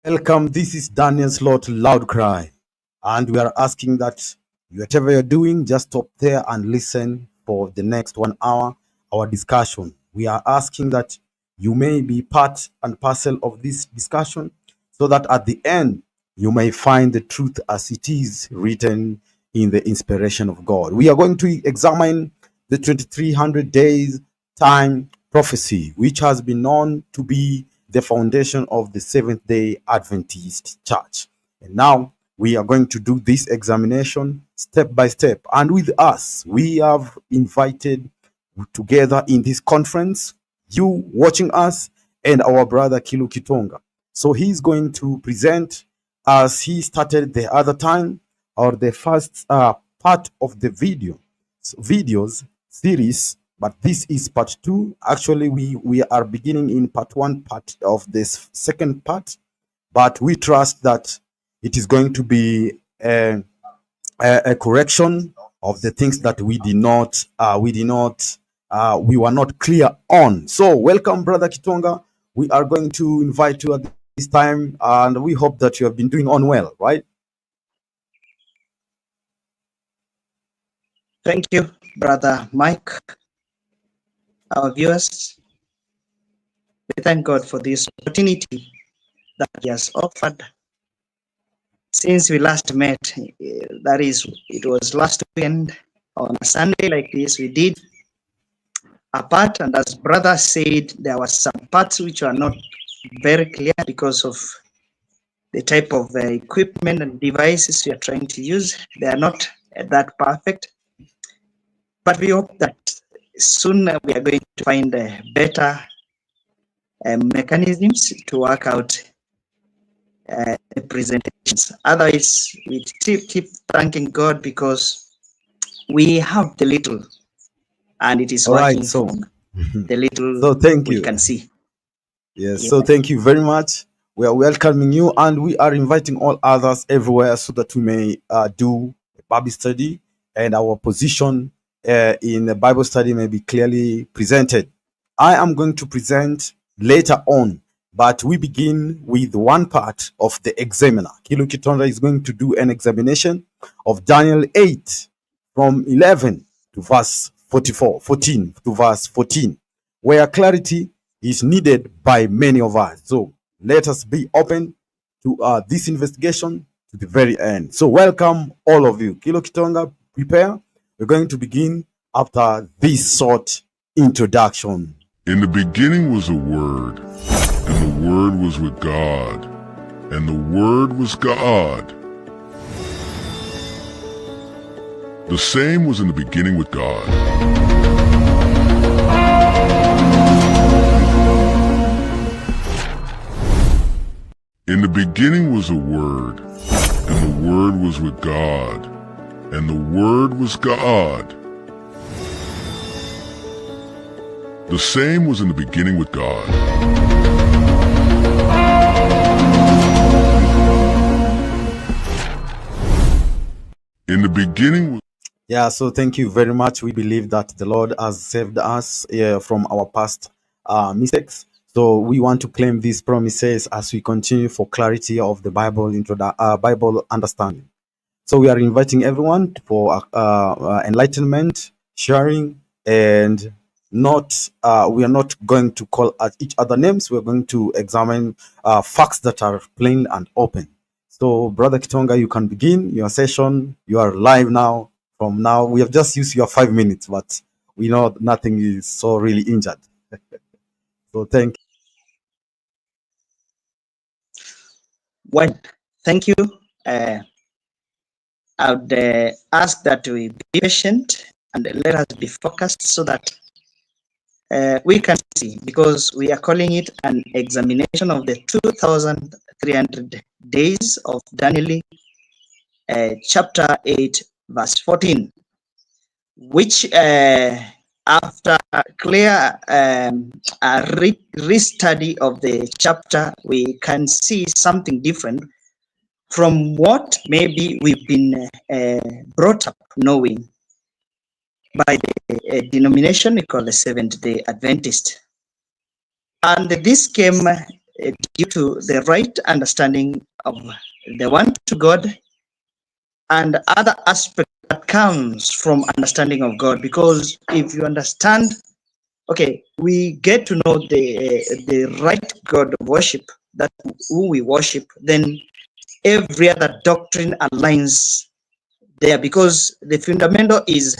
Welcome. This is Daniel Slot Loud Cry. And we are asking that whatever you're doing, just stop there and listen for the next 1 hour, our discussion. We are asking that you may be part and parcel of this discussion so that at the end, you may find the truth as it is written in the inspiration of God. We are going to examine the 2300 days time prophecy, which has been known to be the foundation of the Seventh-day Adventist Church. And now we are going to do this examination step by step. And with us, we have invited together in this conference, you watching us, and our brother Kilu Kitonga. So he's going to present, as he started the other time, or the first part of the videos series, but this is part 2. Actually, we are beginning in part 1, part of this second part, but we trust that it is going to be a correction of the things that we were not clear on. So welcome, brother Kitonga. We are going to invite you at this time, and we hope that you have been doing on well, right? Thank you, brother Mike. Our viewers, we thank God for this opportunity that He has offered since we last met. That is, it was last weekend on a Sunday like this. We did a part, and as brother said, there were some parts which are not very clear because of the type of equipment and devices we are trying to use. They are not that perfect, but we hope that soon we are going to find better mechanisms to work out the presentations. Otherwise, we keep thanking God because we have the little, and it is working. So the little so thank you. We can see. Yes, so thank you very much. We are welcoming you, and we are inviting all others everywhere so that we may do a Bible study, and our position in the Bible study may be clearly presented. I am going to present later on, but we begin with one part of the examiner. Kilu Kitonda is going to do an examination of Daniel 8 from 11 to verse 14 to verse 14, where clarity is needed by many of us. So let us be open to this investigation to the very end. So welcome all of you. Kilu Kitonga, prepare. We're going to begin after this short introduction. In the beginning was a Word, and the Word was with God, and the Word was God. The same was in the beginning with God. In the beginning was a Word, and the Word was with God, and the Word was God. The same was in the beginning with God. In the beginning. Yeah, so thank you very much. We believe that the Lord has saved us from our past mistakes. So we want to claim these promises as we continue for clarity of the Bible Bible understanding. So we are inviting everyone for enlightenment, sharing, and we are not going to call at each other names. We're going to examine facts that are plain and open. So, Brother Kitonga, you can begin your session. You are live now. From now, we have just used your 5 minutes, but we know nothing is so really injured. So, thank you. Well, thank you. I would ask that we be patient and let us be focused so that we can see, because we are calling it an examination of the 2,300 days of Daniel, chapter 8, verse 14, which after a clear restudy of the chapter, we can see something different from what maybe we've been brought up knowing by the denomination we call the Seventh-day Adventist. And this came due to the right understanding of the one to God and other aspect that comes from understanding of God. Because if you understand, okay, we get to know the right God of worship, that who we worship, then every other doctrine aligns there, because the fundamental is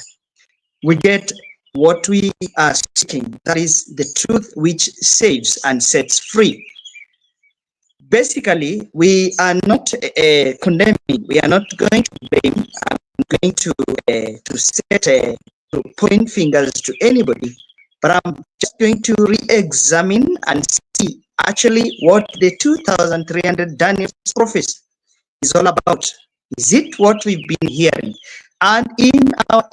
we get what we are seeking, that is the truth which saves and sets free. Basically, we are not condemning, we are not going to blame, I'm going to set to point fingers to anybody, but I'm just going to re-examine and see actually what the 2300 Daniel prophecy is all about. Is it what we've been hearing? And in our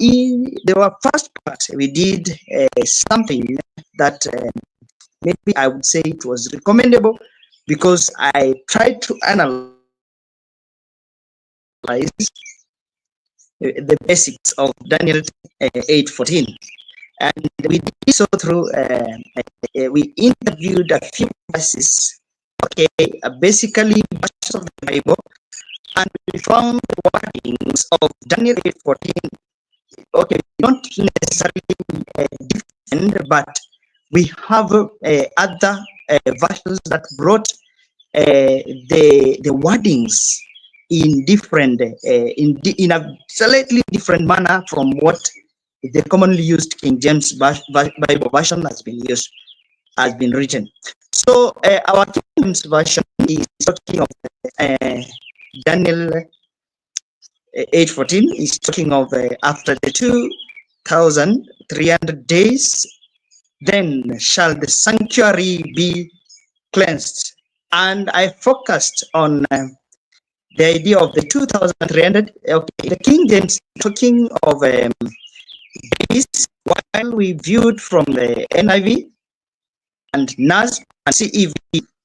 first part, we did something that maybe I would say it was recommendable, because I tried to analyze the basics of Daniel 8:14, and we did so through we interviewed a few verses, okay, basically verses of the Bible, and we found the wordings of Daniel 8:14. Okay, not necessarily different, but we have other versions that brought the wordings in different in a slightly different manner from what the commonly used King James Bible version has been written. So our King James version is talking of Daniel 8:14 is talking of after the 2,300 days, then shall the sanctuary be cleansed. And I focused on the idea of the 2,300. Okay, the King James talking of days, while we viewed from the NIV and NAS and CEV,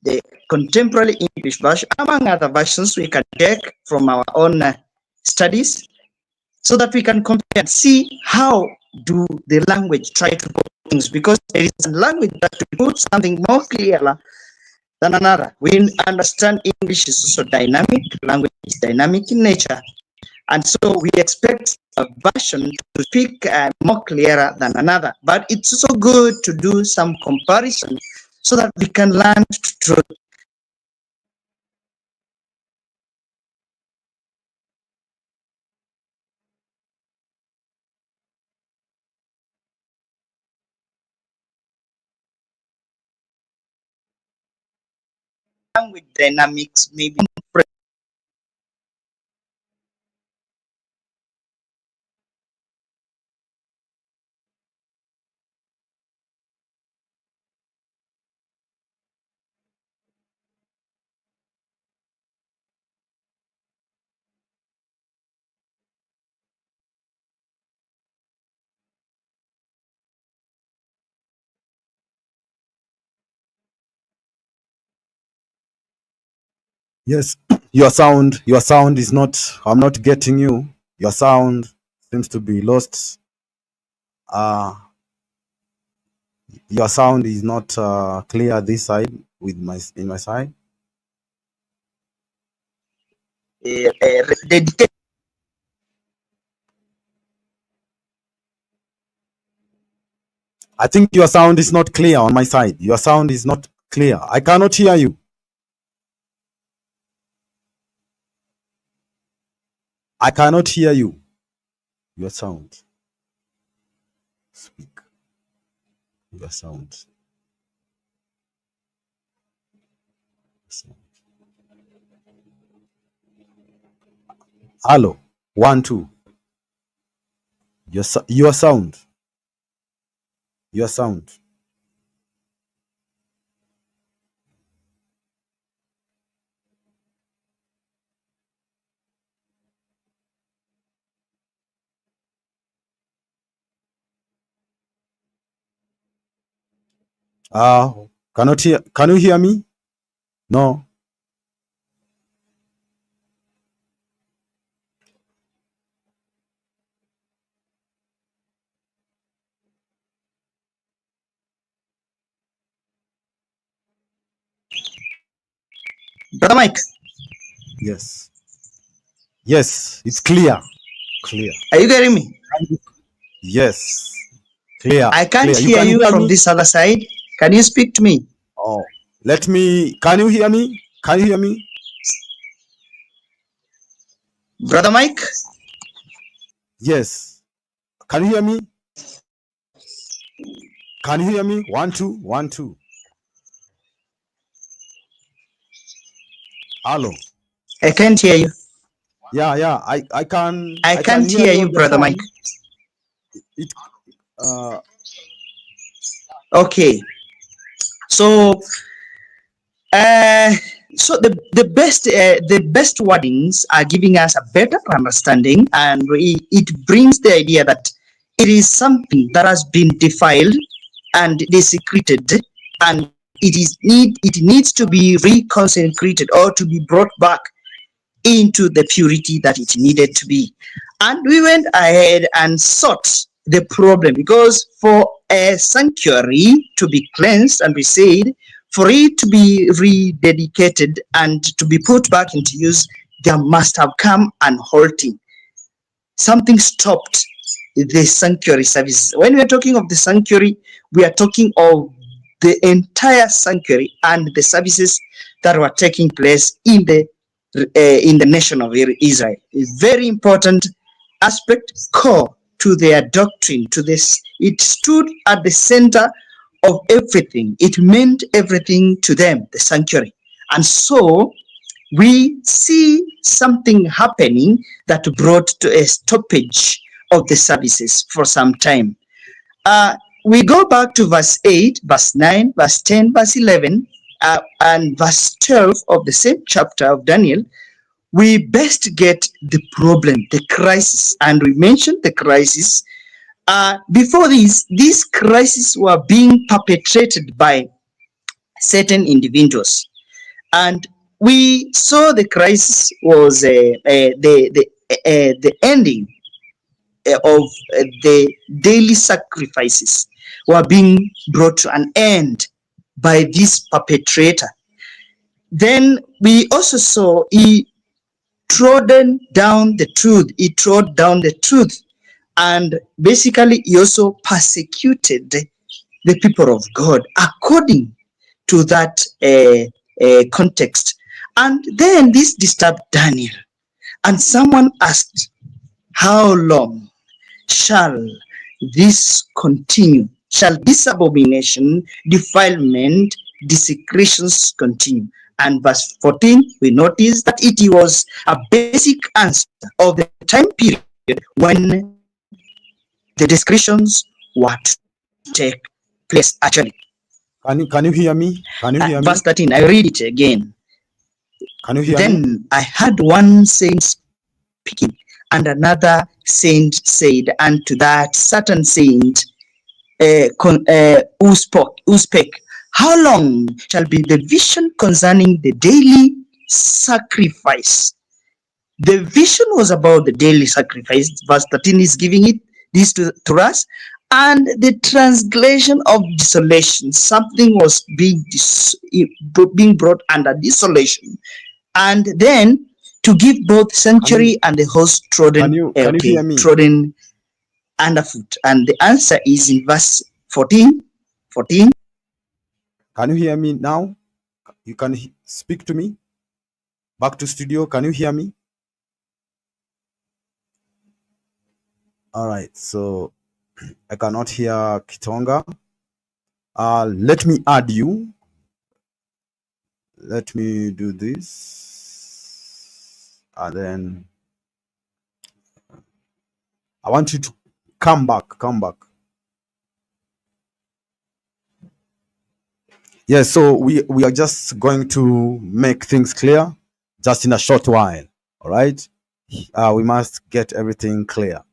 the contemporary English version, among other versions we can take from our own studies, so that we can compare and see how do the language try to put things, because there is a language that puts something more clear than another. We understand English is also dynamic, language is dynamic in nature, and so we expect a version to speak more clearer than another. But it's also good to do some comparison so that we can learn to language dynamics, maybe. Yes, your sound is not. I'm not getting you. Your sound seems to be lost. Uh, your sound is not clear this side with my in my side. Dedicate. I think your sound is not clear on my side. Your sound is not clear. I cannot hear you. I cannot hear you. Your sound. Speak. Your sound. Hello. 1, 2. Your sound. Your sound. Cannot hear. Can you hear me? No. Brother Mike, Yes. Yes, it's clear. Clear. are you getting me? Yes. Clear. I can't Clear. You hear can you hear from me? this other side. Can you speak to me? Oh, can you hear me? Can you hear me? Brother Mike? Yes. Can you hear me? Can you hear me? 1 2 1 2. Hello. I can't hear you. Yeah. I I can can't hear hear you you, on the Brother Mike. phone. It uh Okay. So Uh, so the best wordings are giving us a better understanding, and it brings the idea that it is something that has been defiled and desecrated, and it needs to be reconsecrated or to be brought back into the purity that it needed to be. And we went ahead and sought the problem, because for a sanctuary to be cleansed and be saved, for it to be rededicated and to be put back into use, there must have come an halting. Something stopped the sanctuary services. When we are talking of the sanctuary, we are talking of the entire sanctuary and the services that were taking place in the nation of Israel. It's very important aspect, core to their doctrine, to this. It stood at the center of everything. It meant everything to them, the sanctuary. And so we see something happening that brought to a stoppage of the services for some time. We go back to verse 8, verse 9, verse 10, verse 11, and verse 12 of the same chapter of Daniel. We best get the problem, the crisis, and we mentioned the crisis. Before this, these crises were being perpetrated by certain individuals, and we saw the crisis was the ending of the daily sacrifices were being brought to an end by this perpetrator. Then we also saw he trodden down the truth. He trod down the truth, and basically he also persecuted the people of God according to that context. And then this disturbed Daniel, and someone asked, how long shall this continue? Shall this abomination, defilement, desecrations continue? And verse 14, we notice that it was a basic answer of the time period when the desecrations were to take place actually. can you hear me? Can you hear me? Verse 13, I read it again. Can you hear me? Then I heard one saint speaking, and another saint said unto that certain saint who spake, how long shall be the vision concerning the daily sacrifice? The vision was about the daily sacrifice. Verse 13 is giving it this to us. And the transgression of desolation, something was being brought under desolation. And then to give both sanctuary and the host Can you hear me? trodden underfoot. And the answer is in verse 14. Can you hear me now? You can speak to me. Back to studio. Can you hear me? All right. So I cannot hear Kitonga. Let me add you. Let me do this. And then I want you to come back. Yes, so we are just going to make things clear just in a short while. All right. We must get everything clear.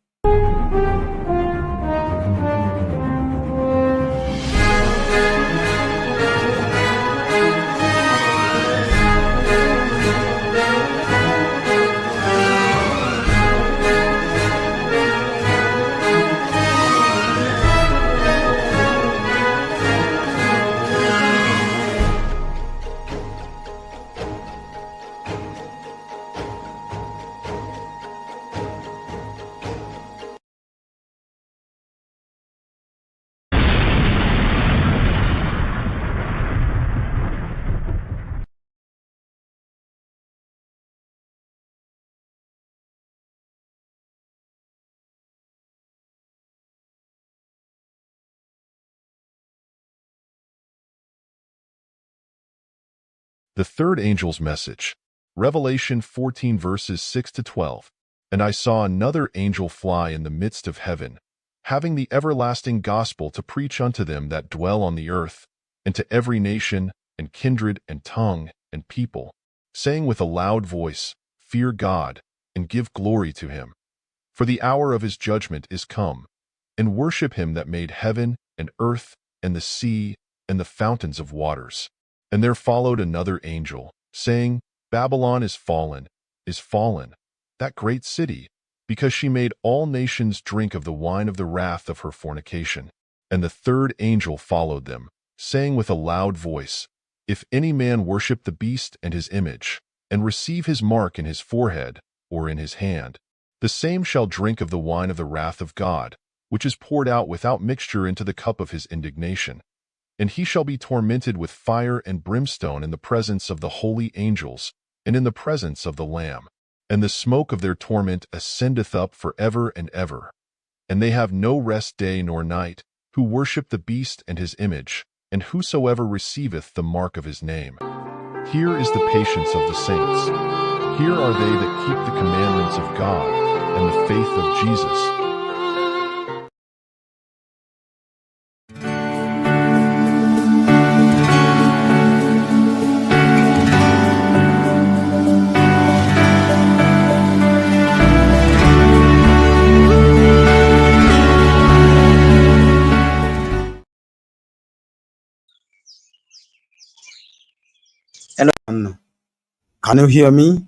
The third angel's message. Revelation 14 verses 6 to 12. And I saw another angel fly in the midst of heaven, having the everlasting gospel to preach unto them that dwell on the earth, and to every nation, and kindred, and tongue, and people, saying with a loud voice, Fear God, and give glory to him. For the hour of his judgment is come, and worship him that made heaven, and earth, and the sea, and the fountains of waters. And there followed another angel, saying, Babylon is fallen, that great city, because she made all nations drink of the wine of the wrath of her fornication. And the third angel followed them, saying with a loud voice, If any man worship the beast and his image, and receive his mark in his forehead or in his hand, the same shall drink of the wine of the wrath of God, which is poured out without mixture into the cup of his indignation. And he shall be tormented with fire and brimstone in the presence of the holy angels, and in the presence of the Lamb. And the smoke of their torment ascendeth up for ever and ever. And they have no rest day nor night, who worship the beast and his image, and whosoever receiveth the mark of his name. Here is the patience of the saints. Here are they that keep the commandments of God, and the faith of Jesus. Can you hear me?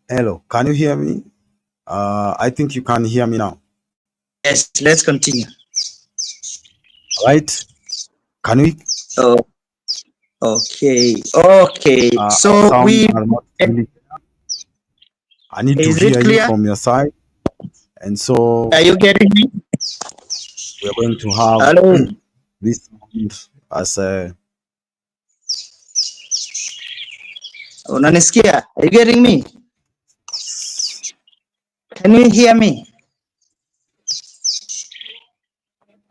Hello, can you hear me? I think you can hear me now. Yes, let's continue. Right? Can we? Oh, okay. So we. Really, I need to Is hear it you clear? from your side, and so Are you getting me? we are going to have Hello. this moment as a. Unanisikia? Are you getting me? Can you hear me?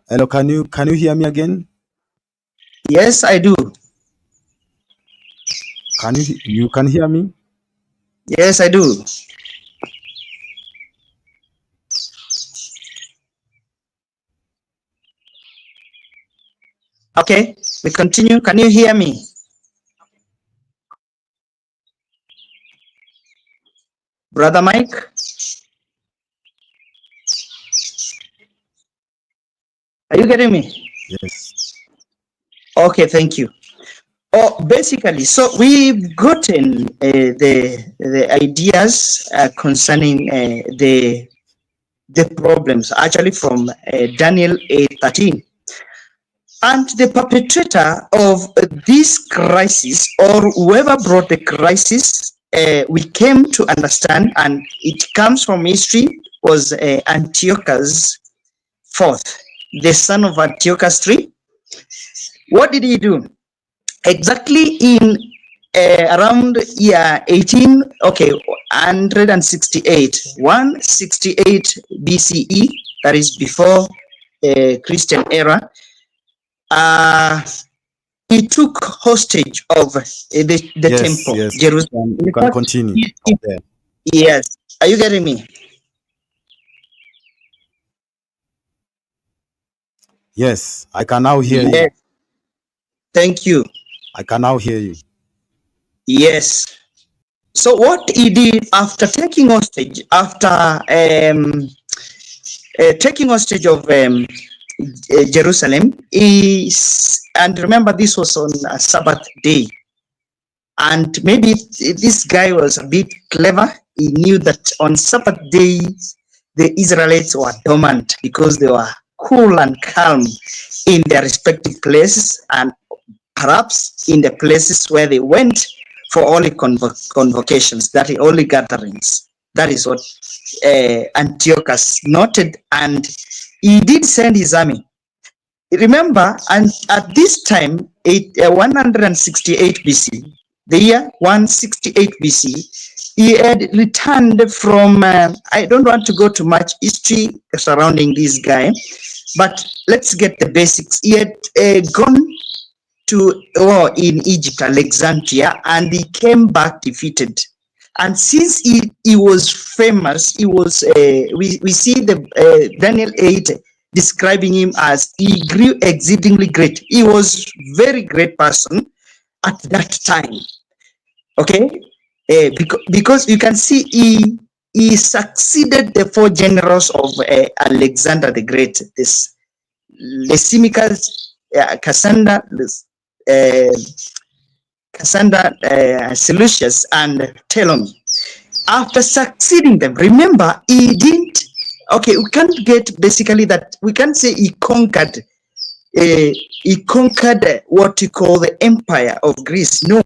Hello, can you hear me again? Yes, I do. Can you can hear me? Yes, I do. Okay, we continue. Can you hear me? Brother Mike? Are you getting me? Yes. Okay, thank you. Oh, basically, so we've gotten the ideas concerning the problems actually from Daniel 8:13. And the perpetrator of this crisis, or whoever brought the crisis, we came to understand, and it comes from history, was Antiochus IV, the son of Antiochus III. What did he do? Exactly in around year 168 BCE, that is before Christian era. He took hostage of the Yes, temple, yes. Jerusalem. You can continue. Okay. Yes. Are you getting me? Yes, I can now hear you. Thank you. I can now hear you. Yes. So what he did after taking hostage, taking hostage of Jerusalem, is, and remember this was on a Sabbath day, and maybe this guy was a bit clever. He knew that on Sabbath days the Israelites were dormant because they were cool and calm in their respective places, and perhaps in the places where they went for holy convocations, that is holy gatherings. That is what Antiochus noted, and he did send his army. Remember, and at this time, 168 BC, the year 168 BC, he had returned from, I don't want to go to much history surrounding this guy, but let's get the basics. He had gone to war in Egypt, Alexandria, and he came back defeated. And since he was famous, he was we see the Daniel 8 describing him as he grew exceedingly great. He was very great person at that time. Okay, because you can see he succeeded the four generals of Alexander the Great. This Lysimachus, Cassander, Seleucus, and Ptolemy. After succeeding them, remember he didn't. Okay, we can't get basically that. We can't say he conquered. He conquered what you call the empire of Greece. No,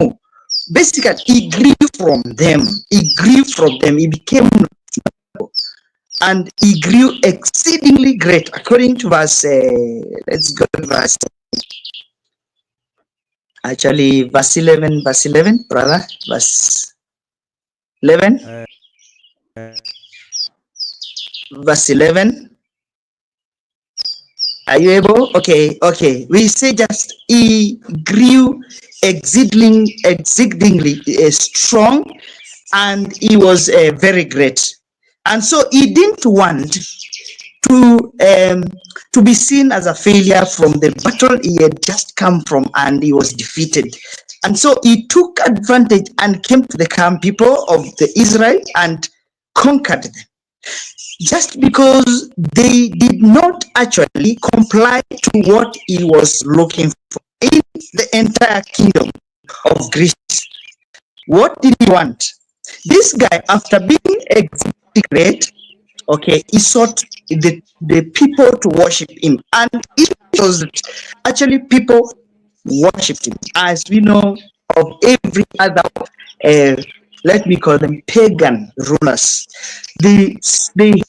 basically he grew from them. He grew from them. He became, and he grew exceedingly great. According to verse, let's go to verse. Actually, verse 11, brother, verse 11. Verse 11. Are you able? Okay. We say just he grew exceedingly strong, and he was very great. And so he didn't want to be seen as a failure from the battle he had just come from, and he was defeated. And so he took advantage and came to the camp people of the Israel and conquered them, just because they did not actually comply to what he was looking for in the entire kingdom of Greece. What did he want? This guy, after being exceedingly great, okay, he sought the people to worship him, and it was actually people worshipped him, as we know of every other let me call them pagan rulers. They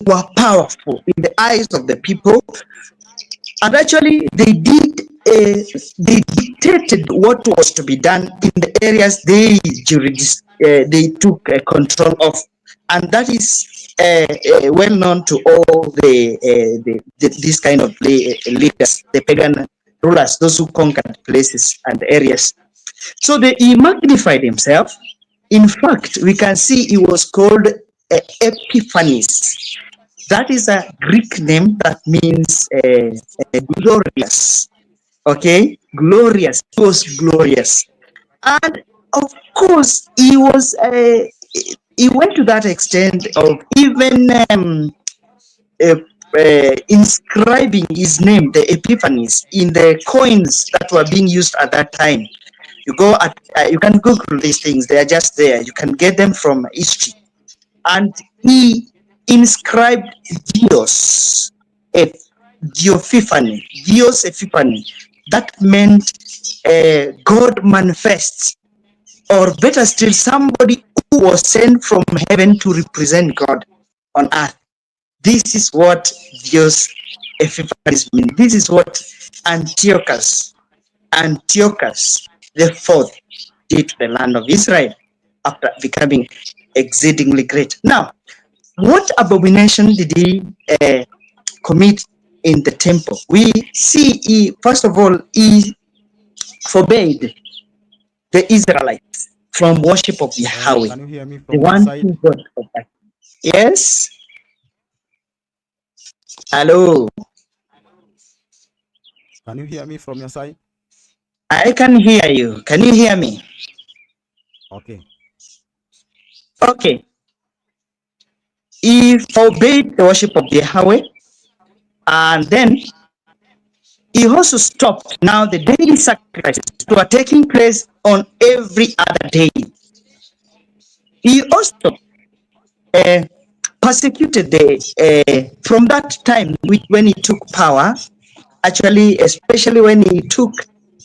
were powerful in the eyes of the people, and actually they dictated what was to be done in the areas they took control of, and that is well known to all this kind of leaders, the pagan rulers, those who conquered places and areas. So he magnified himself. In fact, we can see he was called Epiphanes. That is a Greek name that means glorious. Okay, glorious. He was glorious, and of course, he was. He went to that extent of even inscribing his name, the Epiphanes, in the coins that were being used at that time. You go at, you can Google these things; they are just there. You can get them from history. And he inscribed Dios Epiphany. That meant God manifests, or better still, somebody who was sent from heaven to represent God on earth. This is what Dios Epiphanes means. This is what Antiochus the fourth did to the land of Israel after becoming exceedingly great. Now, what abomination did he commit in the temple? We see, first of all, he forbade the Israelites from worship of Yahweh, Can you hear me the from your one side? who God of that. Yes. Hello. Can you hear me from your side? I can hear you. Can you hear me? Okay. Okay. He forbade the worship of Yahweh, and then he also stopped now the daily sacrifices that were taking place on every other day. He also persecuted from that time when he took power, actually, especially when he took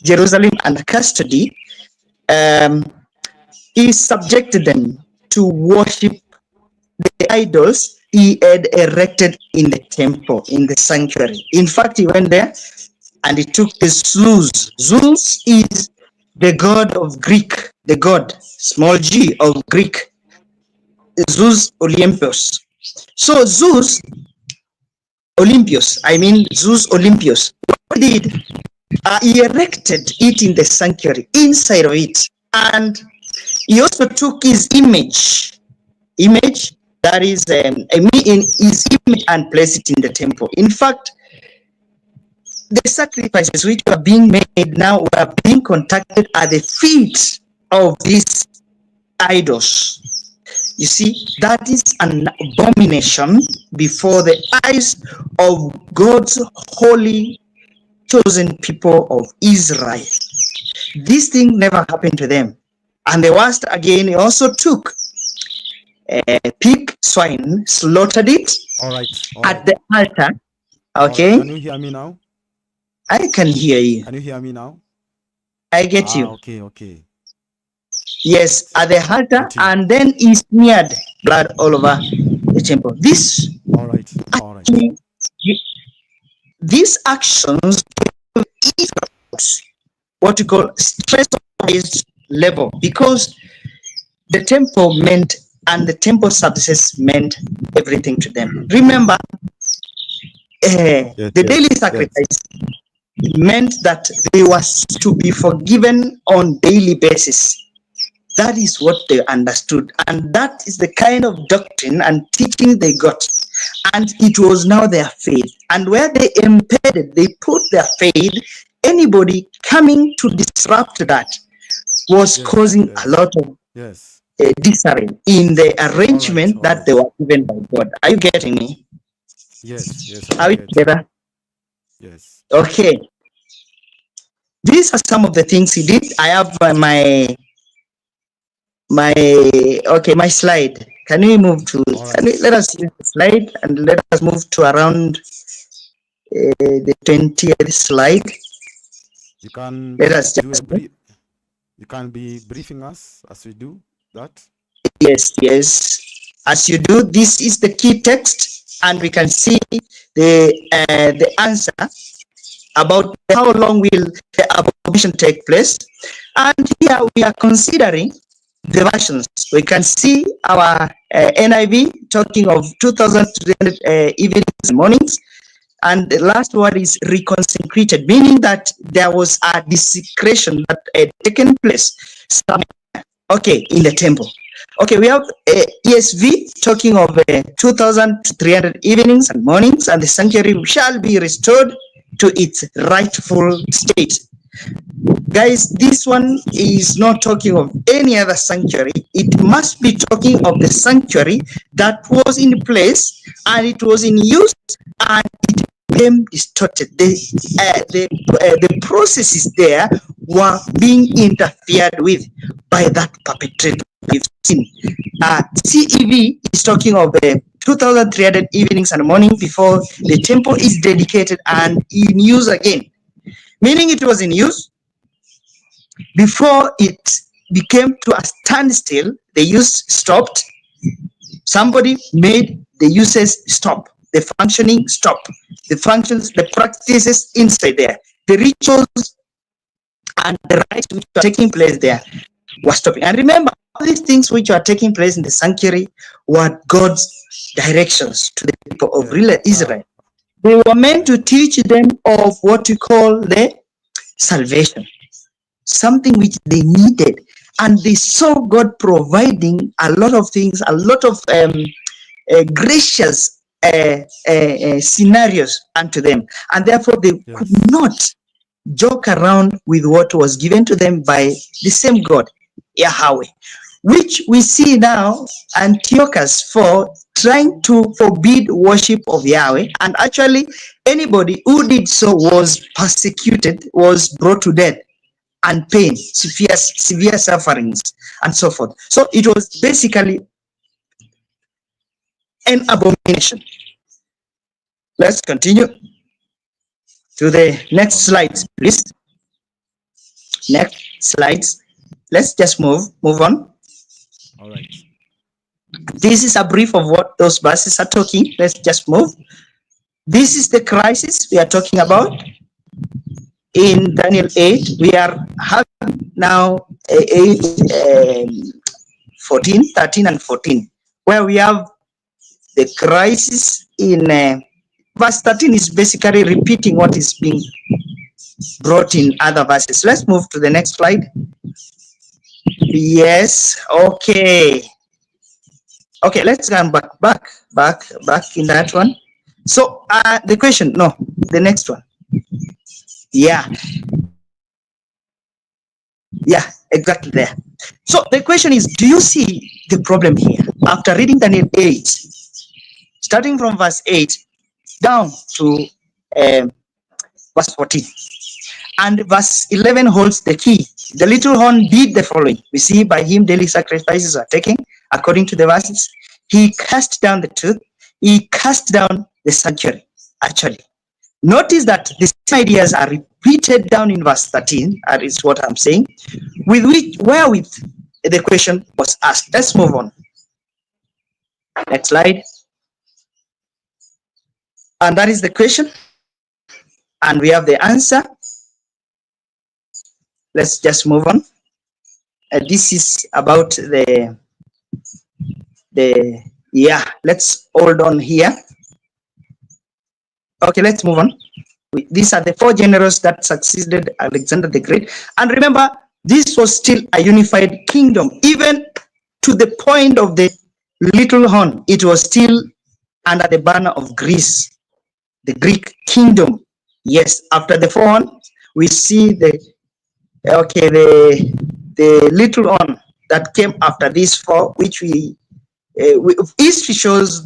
Jerusalem under custody, he subjected them to worship the idols he had erected in the temple, in the sanctuary. In fact, he went there and he took the Zeus. Zeus is the god of Greek, the god, small g, of Greek, Zeus Olympus. So Zeus Olympius, what he did, He erected it in the sanctuary, inside of it. And he also took his image that is in his image, and placed it in the temple. In fact, the sacrifices which were being made now were being conducted at the feet of these idols. You see, that is an abomination before the eyes of God's holy chosen people of Israel. This thing never happened to them. And the worst again, he also took pig, swine, slaughtered it at the altar. Okay. Can you hear me now? I can hear you. Can you hear me now? I get you. Okay. Yes, at the altar, and then he smeared blood all over the temple. This, all right. These actions is what you call stress-based labor, because the temple meant, and the temple services meant everything to them. Remember, the daily sacrifice meant that they were to be forgiven on daily basis. That is what they understood, and that is the kind of doctrine and teaching they got, and it was now their faith. And where they embedded, they put their faith, anybody coming to disrupt that was causing a lot of disarray in the arrangement that they were given by God. Are you getting me? Yes. Are we together? Yes. Okay. These are some of the things he did. I have my slide. Can we move to? Let us use the slide, and let us move to around the 20th slide. You can let us you can be briefing us as we do that. Yes. As you do, this is the key text, and we can see the answer about how long will the abolition take place. And here we are considering the versions. We can see our NIV talking of 2,300 evenings and mornings, and the last word is reconsecrated, meaning that there was a desecration that had taken place somewhere, in the temple. We have ESV talking of 2,300 evenings and mornings, and the sanctuary shall be restored to its rightful state. Guys, this one is not talking of any other sanctuary. It must be talking of the sanctuary that was in place, and it was in use, and it became distorted. The processes there were being interfered with by that perpetrator we've seen. CEV is talking of 2,300 evenings and morning before the temple is dedicated and in use again, meaning it was in use before it became to a standstill. The use stopped. Somebody made the uses stop, the functioning stop, the functions, the practices inside there, the rituals and the rites which are taking place there were stopping. And remember, all these things which are taking place in the sanctuary were God's directions to the people of Israel. They were meant to teach them of what we call the salvation, something which they needed, and they saw God providing a lot of things, a lot of gracious scenarios unto them, and therefore they could not joke around with what was given to them by the same God, Yahweh, which we see now Antiochus for trying to forbid worship of Yahweh, and actually anybody who did so was persecuted, was brought to death and pain, severe sufferings, and so forth. So it was basically an abomination. Let's continue to the next slides, please. Next slides. Let's just move on. All right. This is a brief of what those verses are talking. Let's just move. This is the crisis we are talking about. In Daniel 8, we are having now 14, 13, and 14, where we have the crisis in verse 13 is basically repeating what is being brought in other verses. Let's move to the next slide. Yes, okay. Okay, let's come back in that one. So the question, no, the next one. Yeah, exactly there. So the question is, do you see the problem here? After reading Daniel 8, starting from verse 8 down to verse 14. And verse 11 holds the key. The little horn did the following. We see by him daily sacrifices are taken according to the verses. He cast down the tooth. He cast down the sanctuary, actually. Notice that the same ideas are repeated down in verse 13, that is what I'm saying, wherewith the question was asked. Let's move on. Next slide. And that is the question. And we have the answer. Let's just move on. This is about yeah, let's hold on here. Okay, let's move on. These are the 4 generals that succeeded Alexander the Great. And remember, this was still a unified kingdom. Even to the point of the little horn, it was still under the banner of Greece, the Greek kingdom. Yes, after the 4 horn, we see the little horn that came after these 4, which history shows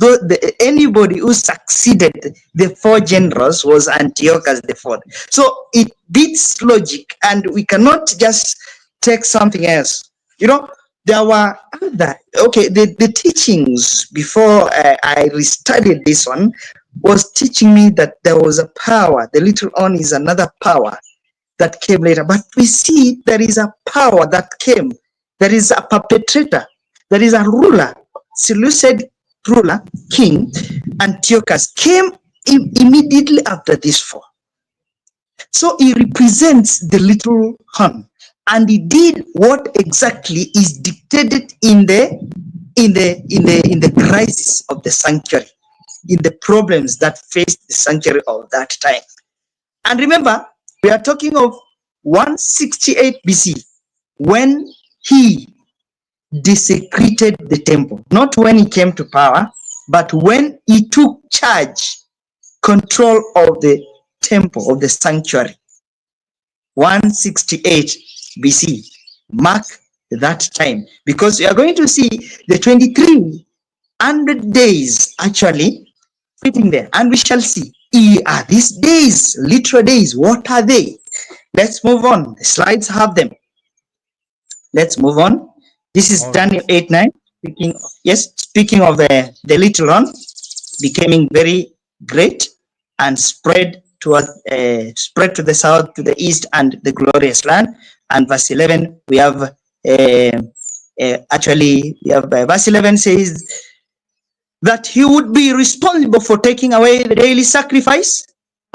anybody who succeeded the 4 generals was Antiochus IV. So it beats logic, and we cannot just take something else. You know, there were other, the teachings before I restudied this one was teaching me that there was a power. The little horn is another power that came later. But we see there is a power that came. There is a perpetrator. There is a ruler. Seleucid ruler, king, Antiochus, came immediately after these 4. So he represents the little horn, and he did what exactly is dictated in the crisis of the sanctuary, in the problems that faced the sanctuary of that time. And remember, we are talking of 168 BC, when he desecrated the temple. Not when he came to power, but when he took control of the temple, of the sanctuary. 168 BC. Mark that time, because you are going to see the 2300 days actually fitting there, and we shall see, are these days, literal days, what are they? Let's move on. The slides have them. Let's move on. This is Daniel 8:9. Speaking of the little horn becoming very great and spread to the south, to the east, and the glorious land. And verse 11, we have verse 11 says that he would be responsible for taking away the daily sacrifice,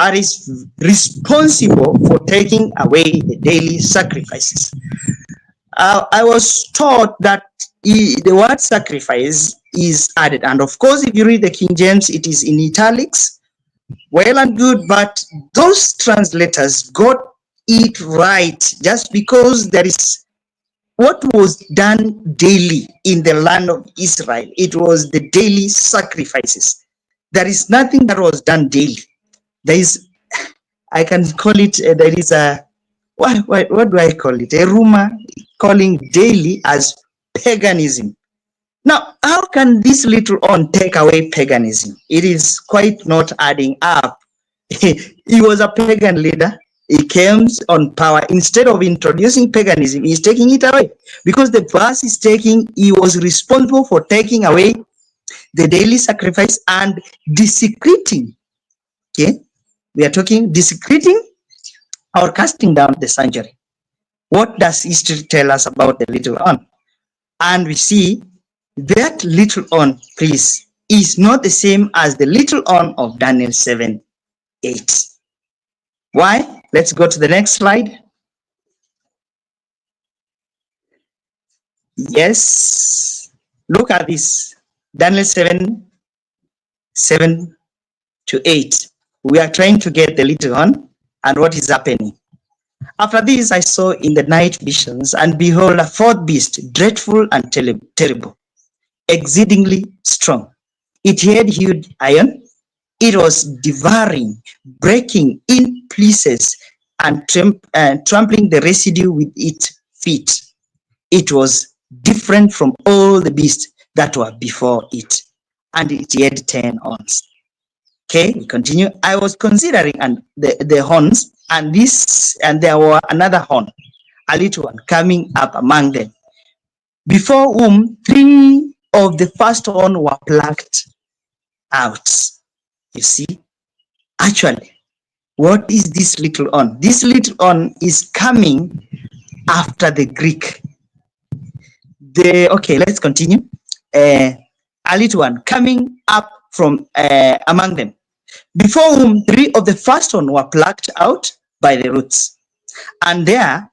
or is responsible for taking away the daily sacrifices. I was taught that the word sacrifice is added, and of course, if you read the King James, it is in italics. Well and good, but those translators got it right, just because there is what was done daily in the land of Israel. It was the daily sacrifices. There is nothing that was done daily. There is, I can call it, there is a, what do I call it? A rumor calling daily as paganism. Now, how can this little horn take away paganism? It is quite not adding up. He was a pagan leader. He came on power. Instead of introducing paganism, he's taking it away. Because the verse is he was responsible for taking away the daily sacrifice and desecrating. Okay? We are talking desecrating or casting down the sanctuary. What does history tell us about the little horn? And we see that little horn, please, is not the same as the little horn of Daniel 7:8. Why? Let's go to the next slide. Yes, look at this. Daniel 7:7-8. We are trying to get the little horn, and what is happening? After this, I saw in the night visions, and behold, a fourth beast, dreadful and terrible, exceedingly strong. It had huge iron. It was devouring, breaking in pieces, and trampling the residue with its feet. It was different from all the beasts that were before it, and it had 10 horns. Okay, we continue. I was considering and the horns, and there were another horn, a little one, coming up among them, before whom 3 of the first horn were plucked out. You see, actually, what is this little horn? This little horn is coming after the Greek. Okay, let's continue. A little one coming up from among them, before whom 3 of the first one were plucked out by the roots. And there,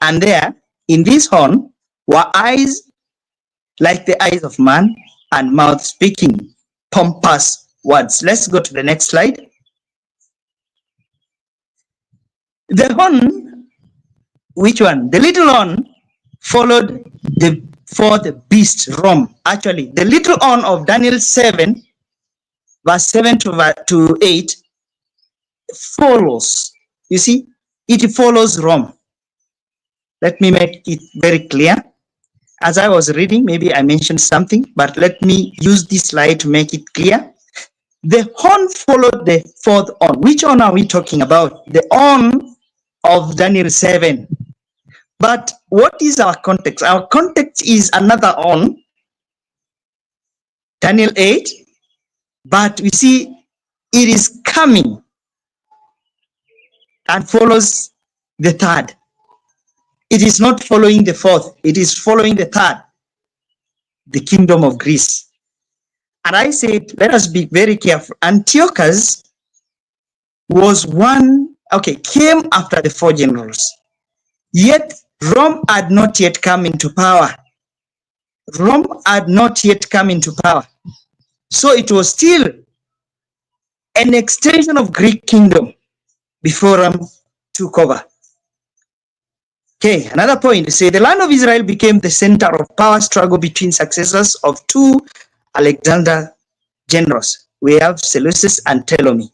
and there in this horn were eyes like the eyes of man, and mouth speaking pompous words. Let's go to the next slide. The horn, which one? The little horn followed the fourth beast, Rome. Actually, the little horn of Daniel 7, verse 7 to 8, follows. You see, it follows Rome. Let me make it very clear. As I was reading, maybe I mentioned something, but let me use this slide to make it clear. The horn followed the fourth horn. Which horn are we talking about? The horn of Daniel 7. But what is our context? Our context is another horn, Daniel 8, but we see it is coming and follows the third. It is not following the fourth, it is following the third, the kingdom of Greece. And I said, let us be very careful. Antiochus was one, came after the 4 generals. Yet Rome had not yet come into power. Rome had not yet come into power. So it was still an extension of Greek kingdom before Rome took over. Okay, another point. Say the land of Israel became the center of power struggle between successors of 2 Alexander generals. We have Seleucus and Ptolemy.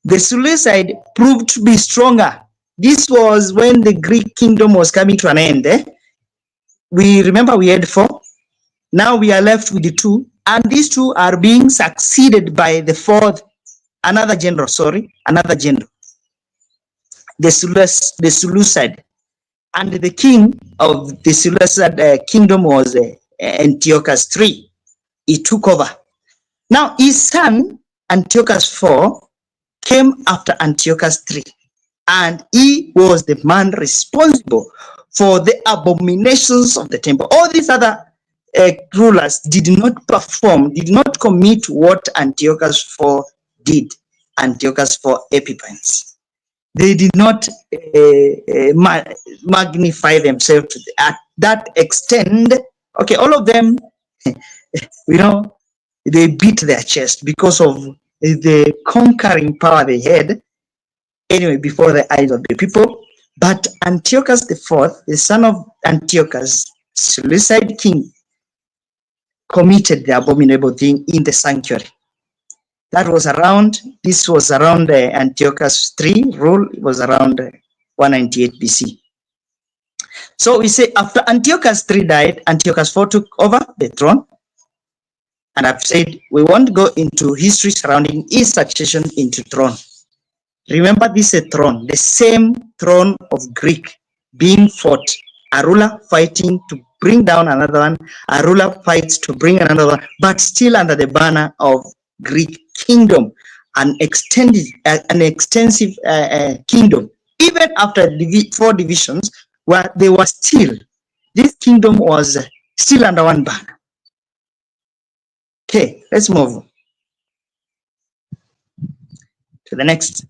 The Seleucid proved to be stronger. This was when the Greek kingdom was coming to an end. We remember we had 4. Now we are left with the 2, and these 2 are being succeeded by the 4th, another general. The Seleucid. And the king of the Seleucid kingdom was Antiochus III. He took over. Now his son Antiochus IV came after Antiochus III, and he was the man responsible for the abominations of the temple. All these other rulers did not commit what Antiochus IV did. Antiochus IV Epiphanes. They did not magnify themselves to that extent. Okay, all of them, they beat their chest because of the conquering power they had, anyway, before the eyes of the people. But Antiochus IV, the son of Antiochus, Seleucid king, committed the abominable thing in the sanctuary. This was around Antiochus III rule. It was around 198 BC. So we say after Antiochus III died, Antiochus IV took over the throne. And I've said we won't go into history surrounding his succession into throne. Remember, this is a throne, the same throne of Greek being fought. A ruler fighting to bring down another one. A ruler fights to bring another one, but still under the banner of Greek kingdom, an extensive kingdom. Even after 4 divisions, where they were still, this kingdom was still under one banner. Okay, let's move to the next.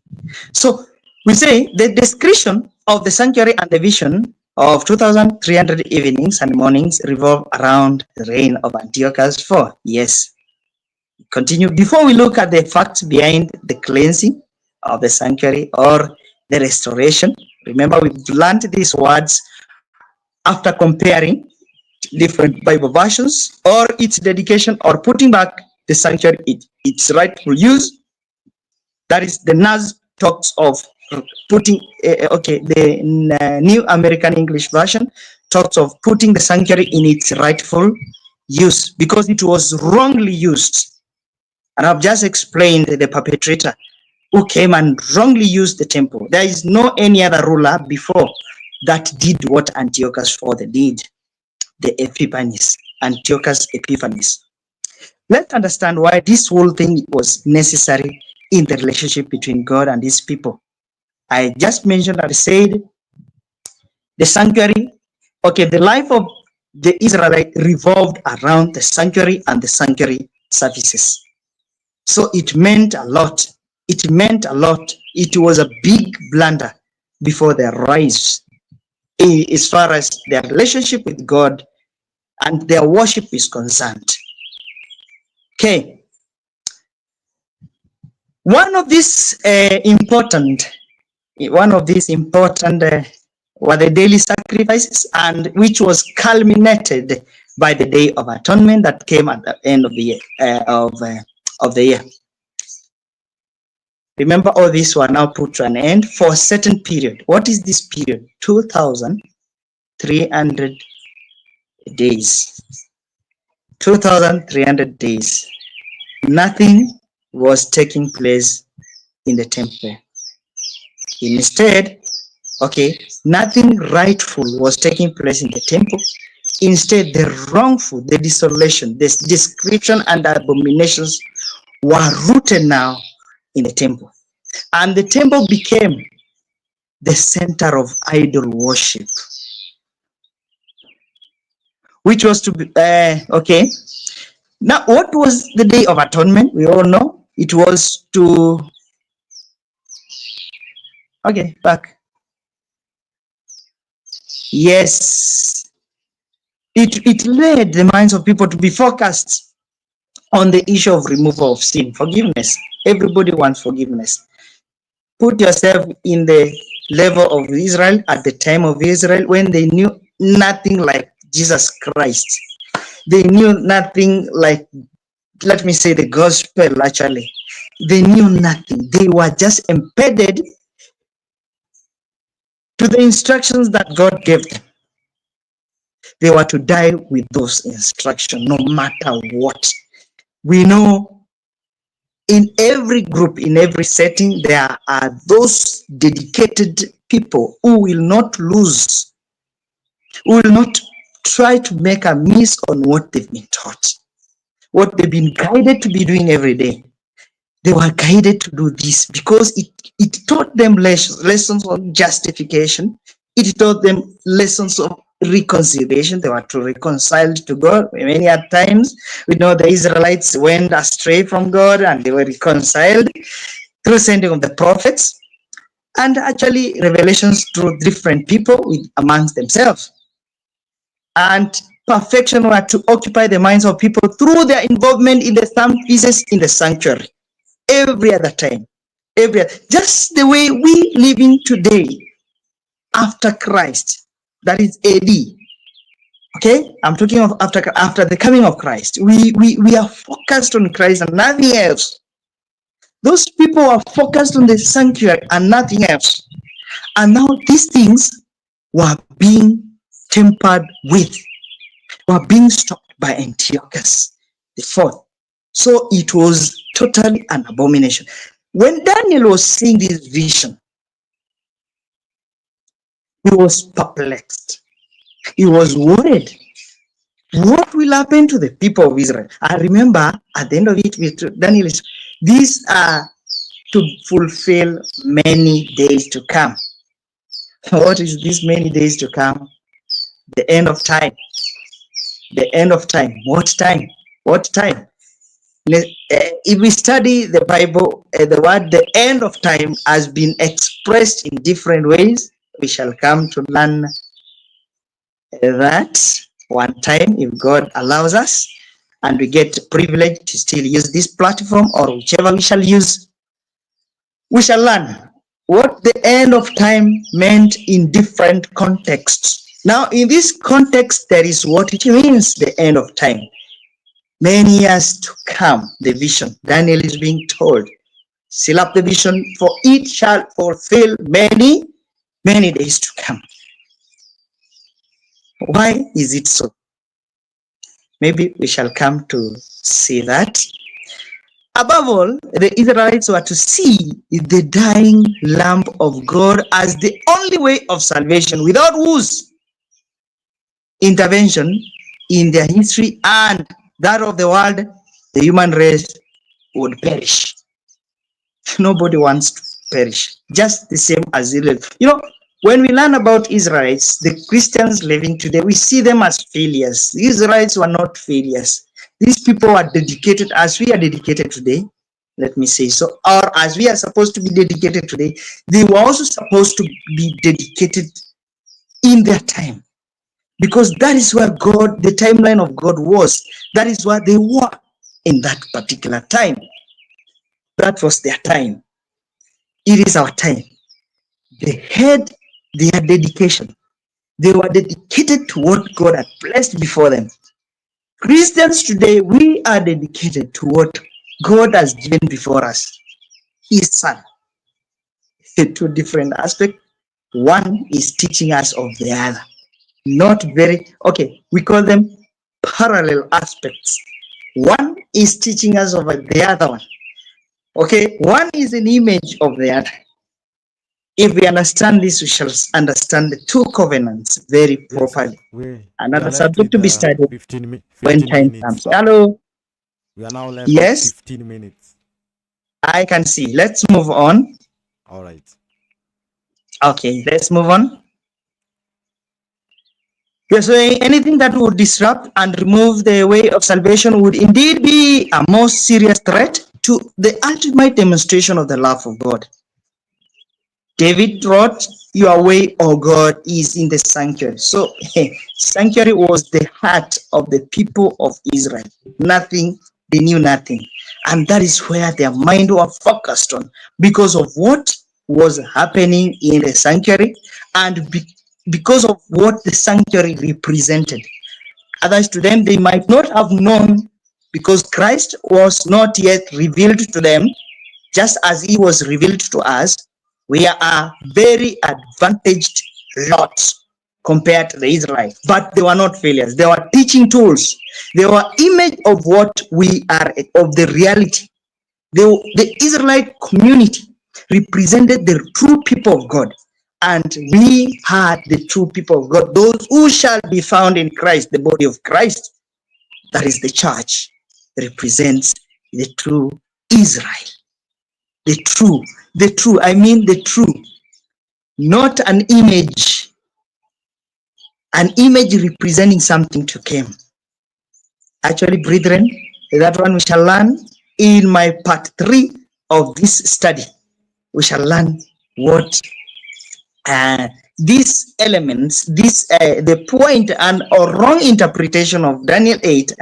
So we say the description of the sanctuary and the vision of 2,300 evenings and mornings revolve around the reign of Antiochus IV. Yes. Continue. Before we look at the facts behind the cleansing of the sanctuary or the restoration, Remember, we've learned these words after comparing different Bible versions, or its dedication or putting back the sanctuary its rightful use. That is, the NAS talks of putting, the New American English Version talks of putting the sanctuary in its rightful use because it was wrongly used. And I've just explained the perpetrator who came and wrongly used the temple. There is no any other ruler before that did what Antiochus IV did, the Epiphanes, Antiochus Epiphanes. Let's understand why this whole thing was necessary in the relationship between God and his people. I just mentioned and said the sanctuary, the life of the Israelite revolved around the sanctuary and the sanctuary services. So it meant a lot. It meant a lot. It was a big blunder before their rise as far as their relationship with God and their worship is concerned. Okay. One of these important were the daily sacrifices, and which was culminated by the Day of Atonement that came at the end of the year. Of the year. Remember, all these were now put to an end for a certain period. What is this period? 2,300 days. 2,300 days. Nothing was taking place in the temple. Instead, nothing rightful was taking place in the temple. Instead, the wrongful, the desolation, the description and abominations were rooted now in the temple. And the temple became the center of idol worship, which was to be, Now, what was the Day of Atonement? We all know it was to, back. Yes, it led the minds of people to be focused on the issue of removal of sin, forgiveness. Everybody wants forgiveness. Put yourself in the level of Israel at the time of Israel when they knew nothing like Jesus Christ. They knew nothing like, let me say, the gospel actually. They knew nothing. They were just embedded to the instructions that God gave them. They were to die with those instructions, no matter what. We know in every group, in every setting, there are those dedicated people who will not lose, who will not try to make a miss on what they've been taught, what they've been guided to be doing every day. They were guided to do this because it taught them lessons on justification. It taught them lessons of reconciliation. They were to reconcile to God. Many times we know the Israelites went astray from God and they were reconciled through sending of the prophets and actually revelations through different people amongst themselves. And perfection were to occupy the minds of people through their involvement in the services in the sanctuary. Every other time, just the way we live in today after Christ, that is AD. Okay, I'm talking of after the coming of Christ. We are focused on Christ and nothing else. Those people are focused on the sanctuary and nothing else. And now these things were being tempered with, were being stopped by Antiochus IV. So it was totally an abomination. When Daniel was seeing this vision, he was perplexed. He was worried. What will happen to the people of Israel? I remember at the end of it, Daniel is, these are to fulfill many days to come. What is this many days to come? The end of time. The end of time. What time? What time? If we study the Bible, the word the end of time has been expressed in different ways. We shall come to learn that one time if God allows us and we get privilege to still use this platform or whichever we shall use. We shall learn what the end of time meant in different contexts. Now, in this context, there is what it means, the end of time. Many years to come, the vision. Daniel is being told, seal up the vision, for it shall fulfill many, many days to come. Why is it so? Maybe we shall come to see that. Above all, the Israelites were to see the dying Lamb of God as the only way of salvation, without whose intervention in their history and that of the world, the human race would perish. Nobody wants to perish, just the same as Israel. You know, when we learn about Israelites, the Christians living today, we see them as failures. The Israelites were not failures. These people are dedicated as we are dedicated today. Let me say so, or as we are supposed to be dedicated today, they were also supposed to be dedicated in their time, because that is where God, the timeline of God was. That is where they were in that particular time. That was their time. It is our time. They had their dedication. They were dedicated to what God had placed before them. Christians today, we are dedicated to what God has given before us, His Son. Two different aspects. One is teaching us of the other. Not very, okay, we call them parallel aspects. One is teaching us of the other one. Okay, one is an image of the other. If we understand this, we shall understand the two covenants very Yes, properly. we Another are left subject with to be studied 15 when time minutes. comes. Hello. We are now left with Yes, 15 minutes. I can see. Let's move on. All right. Okay, let's move on. Yes, so anything that would disrupt and remove the way of salvation would indeed be a most serious threat to the ultimate demonstration of the love of God. David wrote, "Your way, O God, is in the sanctuary." So, sanctuary was the heart of the people of Israel. Nothing, they knew nothing. And that is where their mind was focused on, because of what was happening in the sanctuary and because of what the sanctuary represented. Others to them, they might not have known, because Christ was not yet revealed to them, just as he was revealed to us. We are very advantaged lots compared to the Israelites, but they were not failures. They were teaching tools. They were image of what we are, of the reality. The Israelite community represented the true people of God, and we are the true people of God, those who shall be found in Christ, the body of Christ. That is the church, represents the true Israel. The true, I mean the true, not an image representing something to come. Actually, brethren, that one we shall learn in my part 3 of this study. We shall learn what these elements, the point and or wrong interpretation of Daniel 8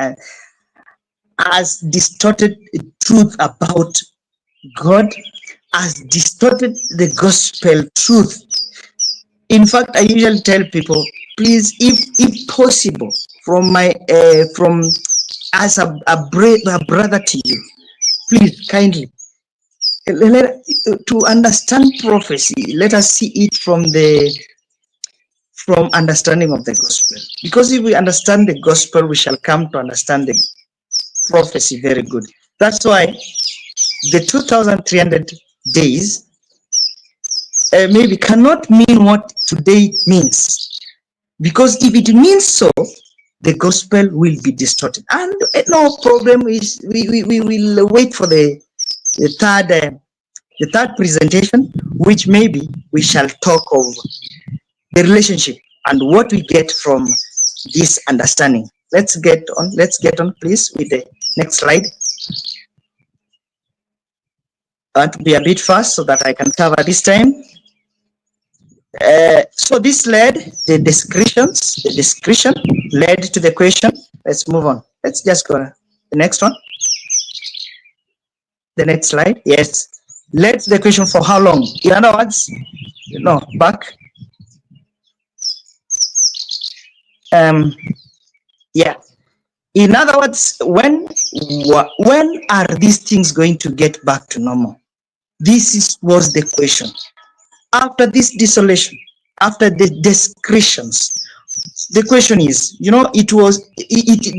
has distorted truth about God, has distorted the gospel truth. In fact, I usually tell people, please, if possible, from my from as a brother to you, please kindly to understand prophecy. Let us see it from understanding of the gospel. Because if we understand the gospel, we shall come to understand the prophecy very good. That's why the 2,300 days maybe cannot mean what today means, because if it means so, the gospel will be distorted. And no problem, is we will wait for the third presentation, which maybe we shall talk of the relationship and what we get from this understanding. Let's get on please with the next slide. I want to be a bit fast so that I can cover this time. So this led the description led to the question. Let's move on. Let's just go to the next one. The next slide. Yes. Let the question for how long? In other words, no, back. Yeah. In other words, when are these things going to get back to normal? Was the question. After this desolation, after the desecrations, the question is, it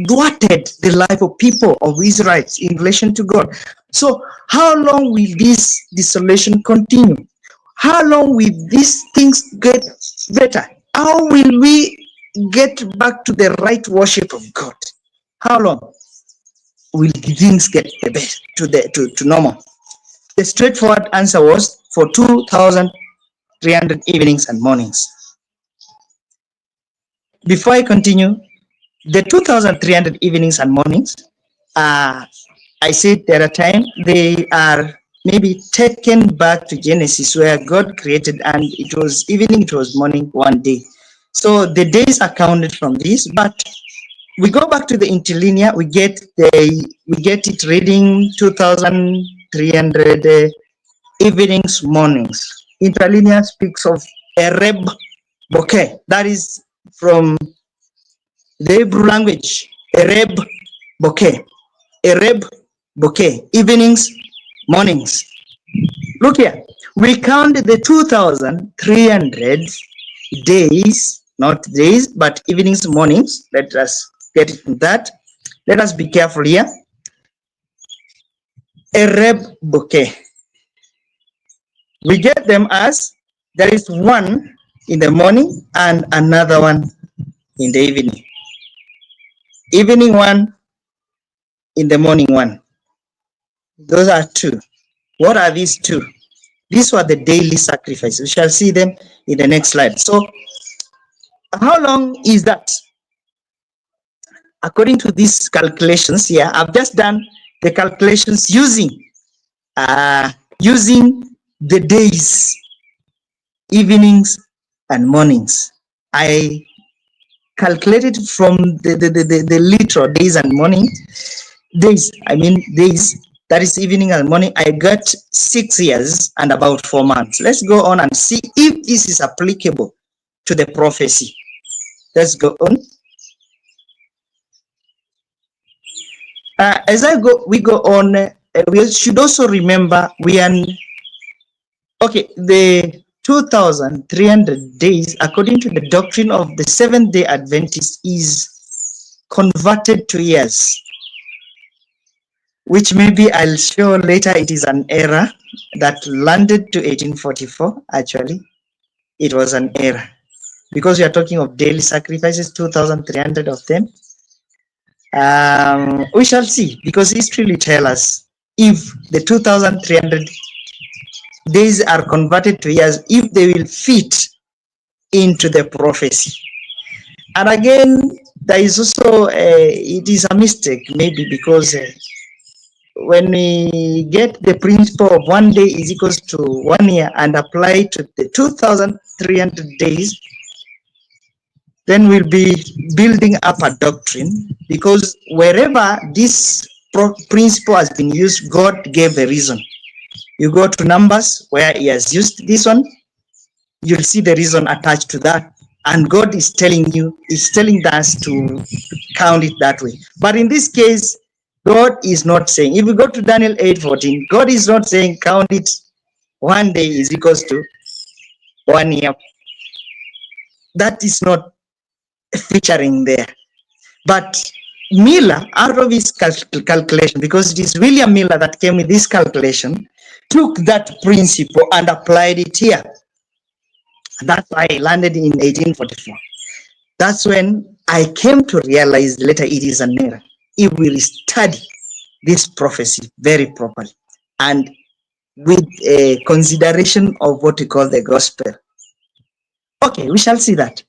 thwarted the life of people of Israelites in relation to God. So how long will this desolation continue? How long will these things get better? How will we get back to the right worship of God? How long will things get to normal? The straightforward answer was for 2,300 evenings and mornings. Before I continue, the 2,300 evenings and mornings, I said there are times they are maybe taken back to Genesis where God created, and it was evening, it was morning one day. So the days are counted from this, but we go back to the interlinear, we get it reading 2,300 evenings, mornings. Interlinear speaks of Ereb Bokeh. That is from the Hebrew language. Ereb Bokeh. Ereb Bokeh. Evenings, mornings. Look here. We count the 2,300 days, not days, but evenings, mornings. Let us get it from that. Let us be careful here. Ereb Bokeh. We get them as there is one in the morning and another one in the evening. Evening one, in the morning one. Those are two. What are these two? These were the daily sacrifices. We shall see them in the next slide. So how long is that? According to these calculations here, I've just done the calculations using the days, evenings and mornings. I calculated from the literal days and mornings. Days, that is evening and morning. I got 6 years and about 4 months. Let's go on and see if this is applicable to the prophecy. Let's go on. As we go on, we should also remember the 2,300 days, according to the doctrine of the Seventh-day Adventists, is converted to years, which maybe I'll show later. It is an error that landed to 1844. Actually, it was an error because we are talking of daily sacrifices, 2,300 of them. We shall see, because history will tell us if the 2,300 days are converted to years, if they will fit into the prophecy. And again, there is also it is a mistake, maybe, because when we get the principle of 1 day is equals to 1 year and apply to the 2,300 days, then we'll be building up a doctrine, because wherever this principle has been used, God gave a reason. You go to Numbers where he has used this one, you'll see the reason attached to that. And God is telling us to count it that way. But in this case, God is not saying, if we go to Daniel 8:14, God is not saying count it 1 day is equals to 1 year. That is not featuring there. But Miller, out of his calculation, because it is William Miller that came with this calculation, took that principle and applied it here. That's why I landed in 1844. That's when I came to realize later it is an error. If we study this prophecy very properly and with a consideration of what we call the gospel. Okay, we shall see that.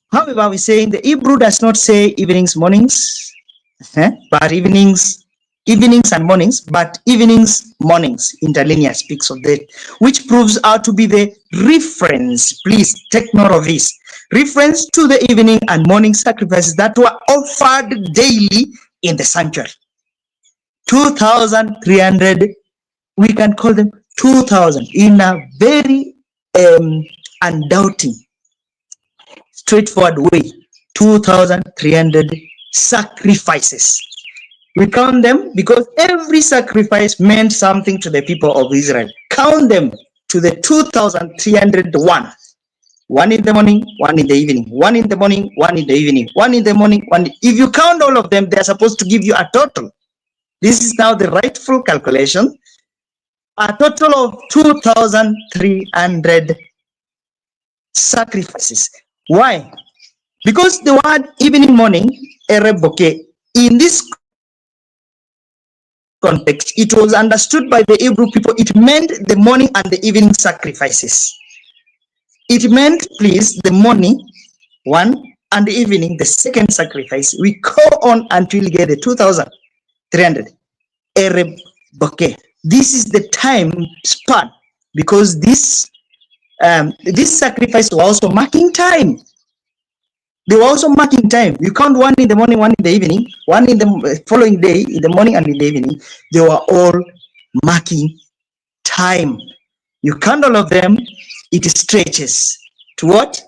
However, we say in the Hebrew does not say evenings, mornings, but evenings and mornings, but evenings, mornings. Interlinear speaks of that, which proves out to be the reference. Please take note of this. Reference to the evening and morning sacrifices that were offered daily in the sanctuary. 2,300, we can call them 2,000 in a very undoubting, straightforward way. 2,300 sacrifices. We count them because every sacrifice meant something to the people of Israel. Count them to the 2,301. One in the morning, one in the evening, one in the morning, one in the evening, one in the morning, one. If you count all of them, they're supposed to give you a total. This is now the rightful calculation. A total of 2,300 sacrifices. Why? Because the word evening, morning, ereboke, in this context, it was understood by the Hebrew people, it meant the morning and the evening sacrifices. It meant, please, the morning, one, and the evening, the second sacrifice. We go on until we get the 2,300. Ereb Bokeh. This is the time span because this sacrifice was also marking time. They were also marking time. You count one in the morning, one in the evening, one in the following day, in the morning and in the evening. They were all marking time. You count all of them, it stretches to what?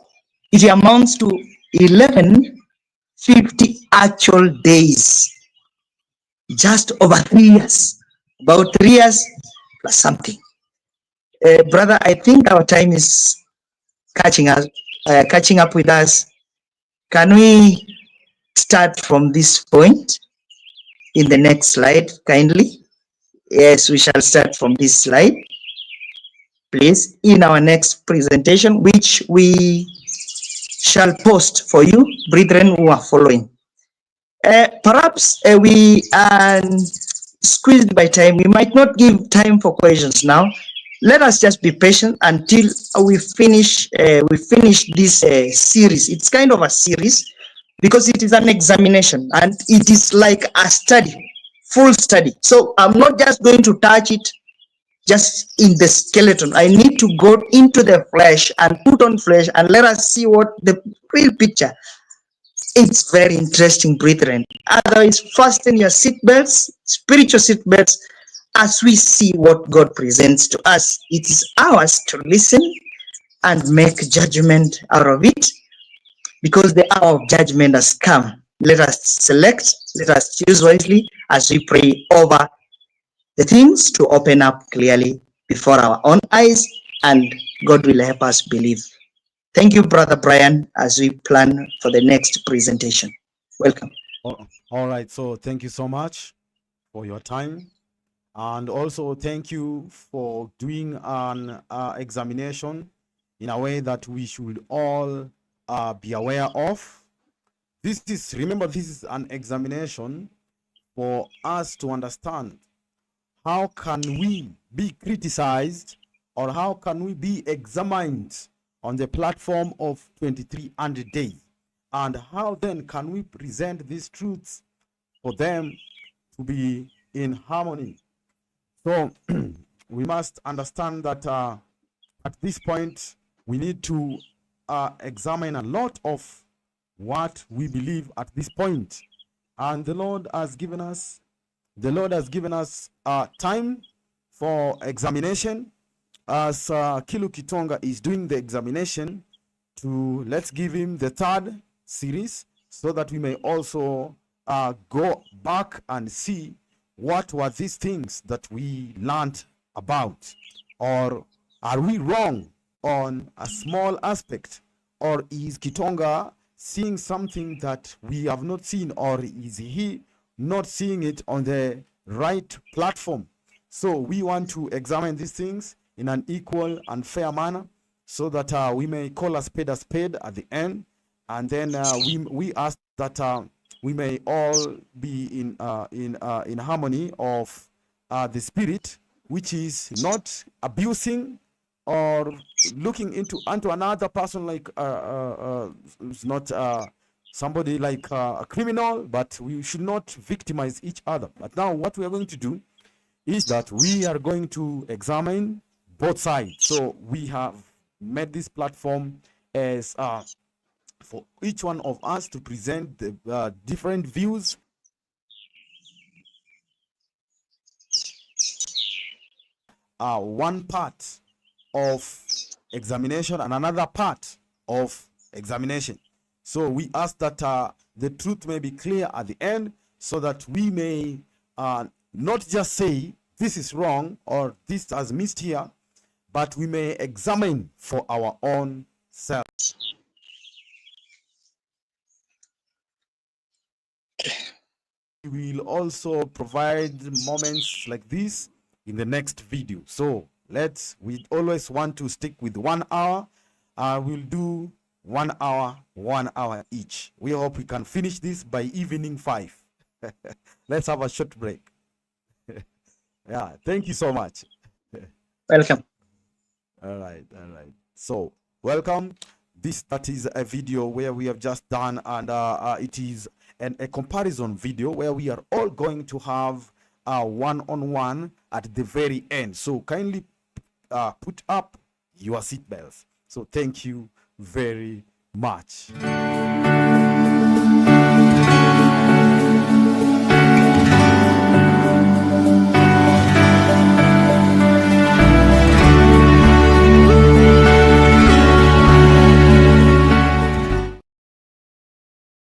It amounts to 1150 actual days, just over 3 years, about 3 years plus something. Brother, I think our time is catching up with us. Can we start from this point in the next slide, kindly? Yes, we shall start from this slide, please, in our next presentation, which we shall post for you, brethren who are following. Perhaps we are squeezed by time. We might not give time for questions now. Let us just be patient until we finish this series. It's kind of a series because it is an examination and it is like a study, full study. So I'm not just going to touch it just in the skeleton. I need to go into the flesh and put on flesh and let us see what the real picture. It's very interesting, brethren. Otherwise, fasten your seatbelts, spiritual seatbelts, as we see what God presents to us. It is ours to listen and make judgment out of it, because the hour of judgment has come. Let us select, let us choose wisely as we pray over the things to open up clearly before our own eyes, and God will help us believe. Thank you, Brother Brian, as we plan for the next presentation. Welcome. All right. So thank you so much for your time. And also thank you for doing an examination in a way that we should all be aware of. Remember, this is an examination for us to understand how can we be criticized or how can we be examined on the platform of 2300 days, and how then can we present these truths for them to be in harmony. So we must understand that at this point we need to examine a lot of what we believe at this point, and the Lord has given us time for examination. As Kilu Kitonga is doing the examination, let's give him the third series so that we may also go back and see what were these things that we learned about, or are we wrong on a small aspect, or is Kitonga seeing something that we have not seen, or is he not seeing it on the right platform? So we want to examine these things in an equal and fair manner so that we may call a spade at the end, and then we ask that we may all be in harmony of the spirit, which is not abusing or looking into another person like it's not somebody like a criminal, but we should not victimize each other. But now what we are going to do is that we are going to examine both sides. So we have made this platform as for each one of us to present the different views one part of examination and another part of examination. So we ask that the truth may be clear at the end, so that we may not just say this is wrong or this has missed here, but we may examine for our own self. We will also provide moments like this in the next video. So we always want to stick with 1 hour. We'll do 1 hour, 1 hour each. We hope we can finish this by evening 5. Let's have a short break. Yeah, thank you so much. Welcome. All right. So welcome. That is a video where we have just done, and it is a comparison video where we are all going to have one-on-one at the very end. So kindly put up your seatbelts. So thank you very much.